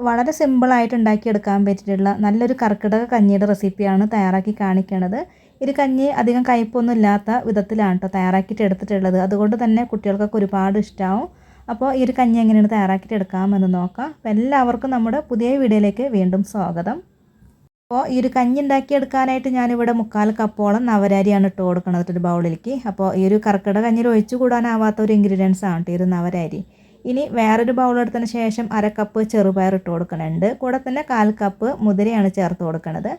വളരെ സിമ്പിളായിട്ട് ഉണ്ടാക്കിയെടുക്കാൻ പറ്റിയിട്ടുള്ള നല്ലൊരു കർക്കിടക കഞ്ഞിയുടെ റെസിപ്പിയാണ് തയ്യാറാക്കി കാണിക്കണത്. ഒരു കഞ്ഞി അധികം കയ്പ്പൊന്നും ഇല്ലാത്ത വിധത്തിലാണ് കേട്ടോ തയ്യാറാക്കിയിട്ട് എടുത്തിട്ടുള്ളത്. അതുകൊണ്ട് തന്നെ കുട്ടികൾക്കൊക്കെ ഒരുപാട് ഇഷ്ടമാവും. അപ്പോൾ ഈ ഒരു കഞ്ഞി എങ്ങനെയാണ് തയ്യാറാക്കിയിട്ട് എടുക്കാമെന്ന് നോക്കാം. അപ്പോൾ എല്ലാവർക്കും നമ്മുടെ പുതിയ വീഡിയോയിലേക്ക് വീണ്ടും സ്വാഗതം. അപ്പോൾ ഈ ഒരു കഞ്ഞി ഉണ്ടാക്കിയെടുക്കാനായിട്ട് ഞാനിവിടെ 3/4 കപ്പോളം നവരരിയാണ് ഇട്ട് കൊടുക്കുന്നത് ഒരു ബൗളിലേക്ക്. അപ്പോൾ ഈ ഒരു കർക്കിടക കഞ്ഞിയിൽ ഒഴിച്ചു കൂടാനാവാത്ത ഒരു ഇൻഗ്രീഡിയൻസ് ആണ് കേട്ടോ ഈ ഒരു നവരരി. ഇനി വേറൊരു ബൗളെടുത്തതിന് ശേഷം 1/2 കപ്പ് ചെറുപയർ ഇട്ട് കൊടുക്കുന്നുണ്ട്. കൂടെ തന്നെ 1/4 കപ്പ് മുതിരയാണ് ചേർത്ത് കൊടുക്കുന്നത്.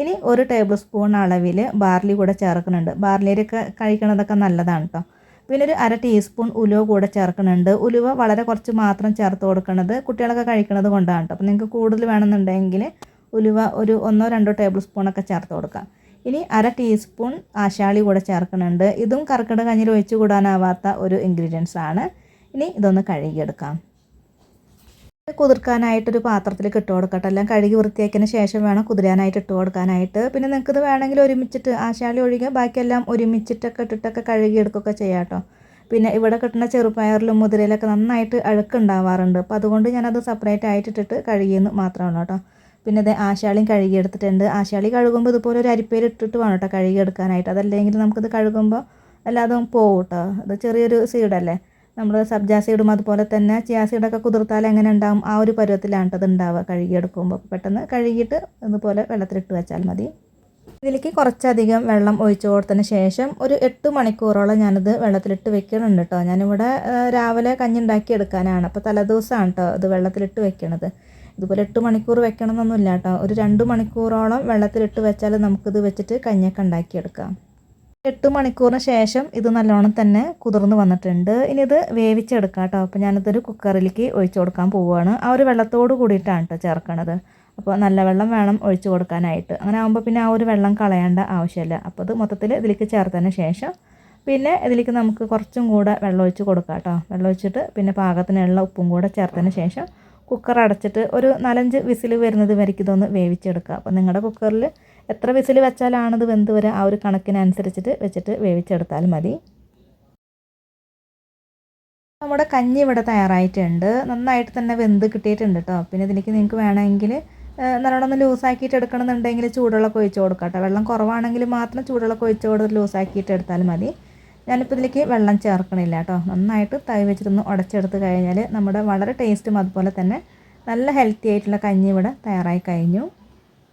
ഇനി 1 ടേബിൾ സ്പൂൺ അളവിൽ ബാർലി കൂടെ ചേർക്കുന്നുണ്ട്. ബാർലിയൊക്കെ കഴിക്കണതൊക്കെ നല്ലതാണ് കേട്ടോ. പിന്നെ ഒരു 1/2 ടീസ്പൂൺ ഉലുവ കൂടെ ചേർക്കുന്നുണ്ട്. ഉലുവ വളരെ കുറച്ച് മാത്രം ചേർത്ത് കൊടുക്കുന്നത് കുട്ടികളൊക്കെ കഴിക്കുന്നത് കൊണ്ടാണ് കേട്ടോ. അപ്പോൾ നിങ്ങൾക്ക് കൂടുതൽ വേണമെന്നുണ്ടെങ്കിൽ ഉലുവ ഒരു 1-2 ടേബിൾ സ്പൂണൊക്കെ ചേർത്ത് കൊടുക്കാം. ഇനി 1/2 ടീസ്പൂൺ ആശാളി കൂടെ ചേർക്കുന്നുണ്ട്. ഇതും കർക്കിടക കഞ്ഞിയിൽ ഒഴിച്ചു കൂടാനാവാത്ത ഒരു ഇൻഗ്രീഡിയൻസ് ആണ്. ഇനി ഇതൊന്ന് കഴുകിയെടുക്കാം. കുതിർക്കാനായിട്ടൊരു പാത്രത്തിലേക്ക് ഇട്ട് കൊടുക്കട്ടെ. എല്ലാം കഴുകി വൃത്തിയാക്കിയതിന് ശേഷം വേണം കുതിരാനായിട്ട് ഇട്ട് കൊടുക്കാനായിട്ട്. പിന്നെ നിങ്ങൾക്കിത് വേണമെങ്കിൽ ഒരുമിച്ചിട്ട് ആശാളി ഒഴികെ ബാക്കിയെല്ലാം ഒരുമിച്ചിട്ടൊക്കെ ഇട്ടിട്ടൊക്കെ കഴുകിയെടുക്കുകയൊക്കെ ചെയ്യാം കേട്ടോ. പിന്നെ ഇവിടെ കിട്ടുന്ന ചെറുപയറിലും മുതിരയിലൊക്കെ നന്നായിട്ട് അഴുക്കുണ്ടാവാറുണ്ട്. അപ്പോൾ അതുകൊണ്ട് ഞാനത് സെപ്പറേറ്റ് ആയിട്ട് ഇട്ടിട്ട് കഴുകിയെന്ന് മാത്രമാണ് കേട്ടോ. പിന്നെ ഇത് ആശാളിയും കഴുകിയെടുത്തിട്ടുണ്ട്. ആശാളി കഴുകുമ്പോൾ ഇതുപോലെ ഒരു അരിപ്പയിൽ ഇട്ടിട്ട് വേണം കേട്ടോ കഴുകിയെടുക്കാനായിട്ട്. അതല്ലെങ്കിൽ നമുക്കിത് കഴുകുമ്പോൾ എല്ലാതും പോകും കേട്ടോ. അത് ചെറിയൊരു സീഡല്ലേ, നമ്മൾ സബ്ജാ സീഡും അതുപോലെ തന്നെ ചിയാ സീഡൊക്കെ കുതിർത്താൽ എങ്ങനെ ഉണ്ടാകും ആ ഒരു പരുവത്തിലാണ് അത് ഉണ്ടാവുക. കഴുകിയെടുക്കുമ്പോൾ പെട്ടെന്ന് കഴുകിയിട്ട് ഇതുപോലെ വെള്ളത്തിലിട്ട് വെച്ചാൽ മതി. ഇതിലേക്ക് കുറച്ചധികം വെള്ളം ഒഴിച്ച് കൊടുത്തതിന് ശേഷം ഒരു 8 മണിക്കൂറോളം ഞാനിത് വെള്ളത്തിലിട്ട് വെക്കണുണ്ട് കേട്ടോ. ഞാനിവിടെ രാവിലെ കഞ്ഞി ഉണ്ടാക്കി എടുക്കാനാണ്. അപ്പോൾ തലേദിവസമാണ് കേട്ടോ ഇത് വെള്ളത്തിലിട്ട് വെക്കണത്. ഇതുപോലെ 8 മണിക്കൂർ വെക്കണമെന്നൊന്നുമില്ല കേട്ടോ. ഒരു 2 മണിക്കൂറോളം വെള്ളത്തിലിട്ട് വെച്ചാൽ നമുക്കിത് വെച്ചിട്ട് കഞ്ഞിയൊക്കെ ഉണ്ടാക്കിയെടുക്കാം. 8 മണിക്കൂറിന് ശേഷം ഇത് നല്ലോണം തന്നെ കുതിർന്ന് വന്നിട്ടുണ്ട്. ഇനി ഇത് വേവിച്ചെടുക്കാം കേട്ടോ. അപ്പോൾ ഞാനിതൊരു കുക്കറിലേക്ക് ഒഴിച്ചു കൊടുക്കാൻ പോവുകയാണ്. ആ ഒരു വെള്ളത്തോട് കൂടിയിട്ടാണ് കേട്ടോ ചേർക്കണത്. അപ്പോൾ നല്ല വെള്ളം വേണം ഒഴിച്ചു കൊടുക്കാനായിട്ട്. അങ്ങനെ ആകുമ്പോൾ പിന്നെ ആ ഒരു വെള്ളം കളയേണ്ട ആവശ്യമില്ല. അപ്പോൾ ഇത് മൊത്തത്തിൽ ഇതിലേക്ക് ചേർത്തതിന് ശേഷം പിന്നെ ഇതിലേക്ക് നമുക്ക് കുറച്ചും കൂടെ വെള്ളം ഒഴിച്ച് കൊടുക്കാം കേട്ടോ. വെള്ളം ഒഴിച്ചിട്ട് പിന്നെ പാകത്തിനുള്ള ഉപ്പും കൂടെ ചേർത്തതിന് ശേഷം കുക്കർ അടച്ചിട്ട് ഒരു 4-5 വിസിൽ വരുന്നത് വരയ്ക്ക് ഇതൊന്ന് വേവിച്ചെടുക്കുക. അപ്പോൾ നിങ്ങളുടെ കുക്കറിൽ എത്ര വിസിൽ വെച്ചാലാണത് വെന്ത് വരിക ആ ഒരു കണക്കിനനുസരിച്ചിട്ട് വെച്ചിട്ട് വേവിച്ചെടുത്താൽ മതി. നമ്മുടെ കഞ്ഞി ഇവിടെ തയ്യാറായിട്ടുണ്ട്. നന്നായിട്ട് തന്നെ വെന്ത് കിട്ടിയിട്ടുണ്ട് കേട്ടോ. പിന്നെ ഇതിലേക്ക് നിങ്ങൾക്ക് വേണമെങ്കിൽ നല്ലോണം ഒന്ന് ലൂസാക്കിയിട്ട് എടുക്കണമെന്നുണ്ടെങ്കിൽ ചൂടുവെള്ളമൊക്കെ ഒഴിച്ച് കൊടുക്കാം കേട്ടോ. വെള്ളം കുറവാണെങ്കിൽ മാത്രം ചൂടുവെള്ളമൊക്കെ ഒഴിച്ച് കൊടുത്ത് ലൂസാക്കിയിട്ട് എടുത്താൽ മതി. ഞാനിപ്പോൾ ഇതിലേക്ക് വെള്ളം ചേർക്കണില്ല കേട്ടോ. നന്നായിട്ട് തവി വെച്ചിട്ടൊന്ന് ഉടച്ചെടുത്ത് കഴിഞ്ഞാൽ നമ്മുടെ വളരെ ടേസ്റ്റും അതുപോലെ തന്നെ നല്ല ഹെൽത്തി ആയിട്ടുള്ള കഞ്ഞി ഇവിടെ തയ്യാറായി കഴിഞ്ഞു.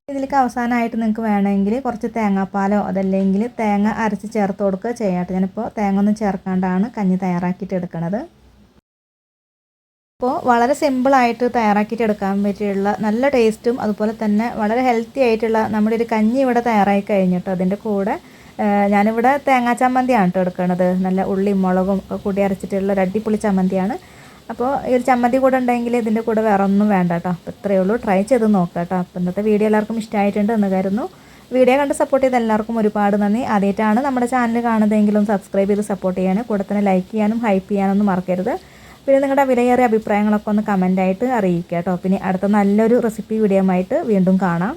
ഇതിലേക്ക് അവസാനമായിട്ട് നിങ്ങൾക്ക് വേണമെങ്കിൽ കുറച്ച് തേങ്ങാപ്പാലോ അതല്ലെങ്കിൽ തേങ്ങ അരച്ച് ചേർത്ത് കൊടുക്കുക ചെയ്യാട്ടോ. ഞാനിപ്പോൾ തേങ്ങ ഒന്നും ചേർക്കാണ്ടാണ് കഞ്ഞി തയ്യാറാക്കിയിട്ട് എടുക്കുന്നത്. അപ്പോൾ വളരെ സിമ്പിളായിട്ട് തയ്യാറാക്കിയിട്ട് എടുക്കാൻ പറ്റിയുള്ള നല്ല ടേസ്റ്റും അതുപോലെ തന്നെ വളരെ ഹെൽത്തി ആയിട്ടുള്ള നമ്മുടെ ഒരു കഞ്ഞി ഇവിടെ തയ്യാറായി കഴിഞ്ഞിട്ടോ. അതിൻ്റെ കൂടെ ഞാനിവിടെ തേങ്ങാ ചമ്മന്തിയാണ് കേട്ടോ എടുക്കുന്നത്. നല്ല ഉള്ളിയും മുളകും കൂടി അരച്ചിട്ടുള്ള ഒരു അടിപൊളി ചമ്മന്തിയാണ്. അപ്പോൾ ഈ ഒരു ചമ്മന്തി കൂടെ ഉണ്ടെങ്കിൽ ഇതിൻ്റെ കൂടെ വേറെ ഒന്നും വേണ്ട കേട്ടോ. അപ്പോൾ ഇത്രയേ ഉള്ളൂ. ട്രൈ ചെയ്ത് നോക്കാം കേട്ടോ. അപ്പോൾ ഇന്നത്തെ വീഡിയോ എല്ലാവർക്കും ഇഷ്ടമായിട്ടുണ്ട് എന്ന് കരുതുന്നു. വീഡിയോ കണ്ട് സപ്പോർട്ട് ചെയ്ത എല്ലാവർക്കും ഒരുപാട് നന്ദി. ആദ്യമായിട്ടാണ് നമ്മുടെ ചാനൽ കാണുന്നതെങ്കിലും സബ്സ്ക്രൈബ് ചെയ്ത് സപ്പോർട്ട് ചെയ്യാനും കൂടെ തന്നെ ലൈക്ക് ചെയ്യാനും ഹൈപ്പ് ചെയ്യാനൊന്നും മറക്കരുത്. പിന്നെ നിങ്ങളുടെ വിലയേറിയ അഭിപ്രായങ്ങളൊക്കെ ഒന്ന് കമൻറ്റായിട്ട് അറിയിക്കുക കേട്ടോ. പിന്നെ അടുത്ത നല്ലൊരു റെസിപ്പി വീഡിയോ ആയിട്ട് വീണ്ടും കാണാം.